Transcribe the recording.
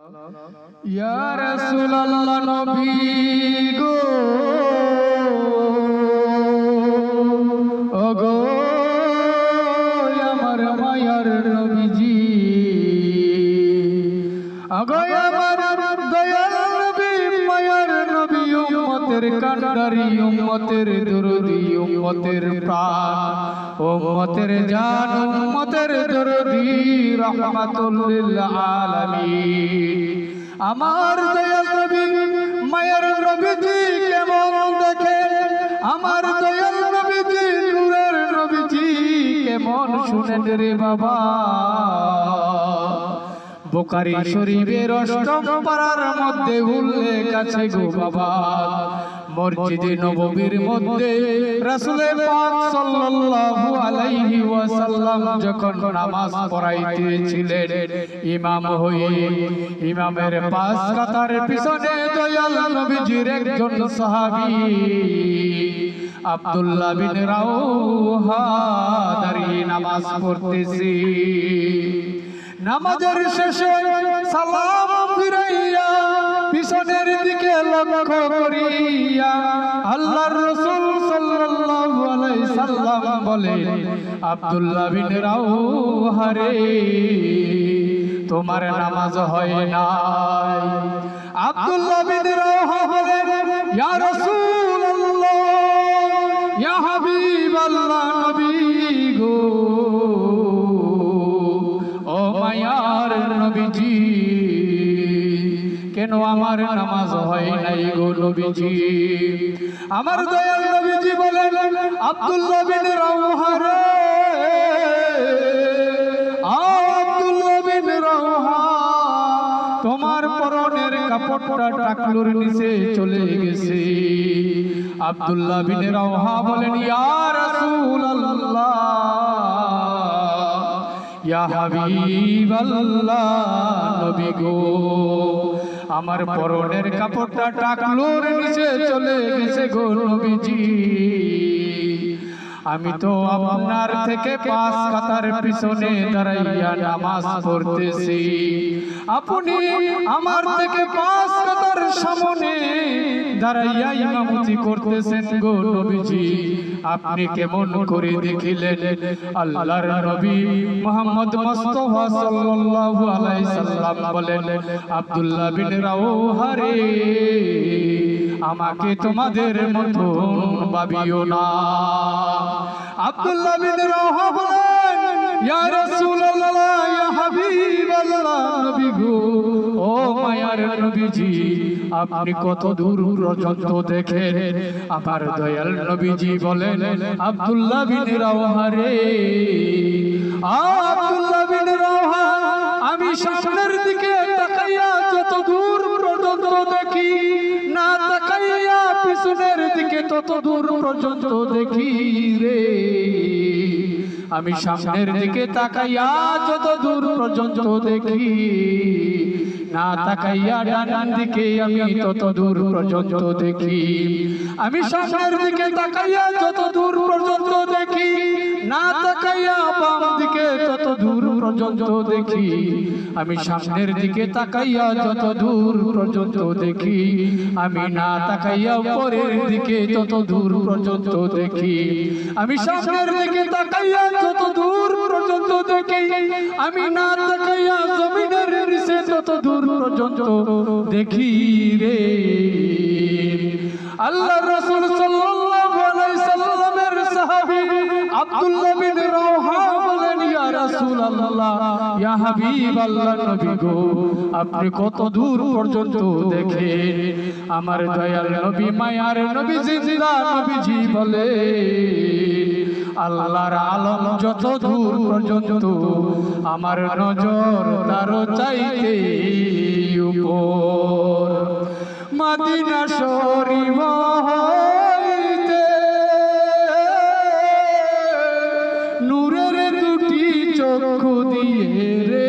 ইয়া রাসূলুল্লাহ নবী গো ওগো আমার মায়ার নবীজি ওগো আমার দয়াল নবী মায়ার নবী উম্মতের কান্ডারি উম্মতের দরদি উম্মতের প্রাণ উম্মতের জান উম্মতের দরদি রাহমাতুল লিল আলামিন আমার দয়াল নবী মায়ার নবীজি কেমন দেখে আমার দয়াল নবীজি নূরের নবীজি কেমন শুনেন রে বাবা বুখারী শরীফের অষ্টম পারার মধ্যে উল্লেখ আছে গো বাবা মসজিদে নববীর মধ্যে রাসূল পাক সাল্লাল্লাহু আলাইহি ওয়াসাল্লাম যখন নামাজ পড়াইতেছিলেন ইমাম হয়ে ইমামের পাঁচ কাতার পিছনে দয়াল নবীজির একজন সাহাবী আব্দুল্লাহ বিন রাওহা দাঁড়িয়ে নামাজ পড়তেছে নামাজের শেষে সালাম ফিরাইয়া পিছনের দিকে লক্ষ্য করিয়া আল্লাহর রাসূল সাল্লাল্লাহু আলাইহি সাল্লাম বলেন আব্দুল্লাহ বিন রাওহা রে তোমার নামাজ হয় না আব্দুল্লাহ বিন রাওহা বলেন ইয়া রাসূলুল্লাহ ইয়া হাবিবাল্লাহ নবী গো ও মায়ার নবীজি কেন আমার নামাজ হয় নাই গো নবীজি আমার দয়াল নবীজি বলেন আব্দুল্লাহ বিন রাওহা রে আব্দুল্লাহ বিন রাওহা তোমার পরনের কাপড়টা টাকলুর নিচে চলে গেছে আব্দুল্লাহ বিন রাওহা বলেন ইয়া রাসূলুল্লাহ ইয়া হাবিবাল্লাহ নবী গো আমার পরনের কাপড়টা টাকলুর নিচে চলে গেছে গো নবীজি আমি তো আপনার থেকে পাঁচ কাতার পিছনে দাঁড়াইয়া নামাজ পড়তেছি আপনি আমার থেকে পাঁচ কাতার সামনে দাঁড়াইয়া ইমামতি করতেছেন গো নবীজি আপনি কেমন করে দেখিলেন আল্লাহর নবী মুহাম্মদ মুস্তাফা সাল্লাল্লাহু আলাইহি সাল্লাম বলেন আব্দুল্লাহ বিন রাওহা রে আমাকে তোমাদের মতো ভাবিও না আব্দুল্লাহ বিন রাওহা বলেন ইয়া রাসূলুল্লাহ ইয়া হাবিবাল্লাহ নবী গো ও মায়ার নবীজি আপনি কত দূর পর্যন্ত দেখেন আমার দয়াল নবীজি বলেন আব্দুল্লাহ বিন রাওহা রে আব্দুল্লাহ বিন রাওহা আমি সামনের দিকে তাকাইয়া যত দূর পর্যন্ত দেখি না তাকাইয়া পিছনের দিকে তত দূর পর্যন্ত দেখি রে আমি সামনের দিকে তাকাইয়া যত দূর পর্যন্ত দেখি না তাকাইয়া ডান দিকে আমি তত দূর পর্যন্ত দেখি আমি সামনের দিকে তাকাইয়া যত দূর পর্যন্ত দেখি না তাকাইয়া বাম দিকে তত দূর পর্যন্ত দেখি আমি সামনের দিকে তাকাইয়া যত দূর পর্যন্ত দেখি আমি না তাকাইয়া উপরের দিকে তত দূর পর্যন্ত দেখি আমি সামনের দিকে তাকাইয়া যত দূর পর্যন্ত দেখি আমি না তাকাইয়া জমিনের নিচে তত দূর পর্যন্ত দেখি রে আল্লাহর রাসূল সাল্লাল্লাহু আলাইহি সাল্লামের সাহাবী আব্দুল্লাহ বিন রাওহা বলেন ইয়া রাসূলুল্লাহ ইয়া হাবিবাল্লাহ নবী গো আপনি কত দূর পর্যন্ত দেখেন আমার দয়াল নবী মায়ার নবী জিন্দা নবীজি বলে আল্লাহর আলম যত দূর পর্যন্ত আমার নজর তার চাইতে উপর মদিনা শরীফ হইতে নূরের দুটি চক্ষু দিয়ে রে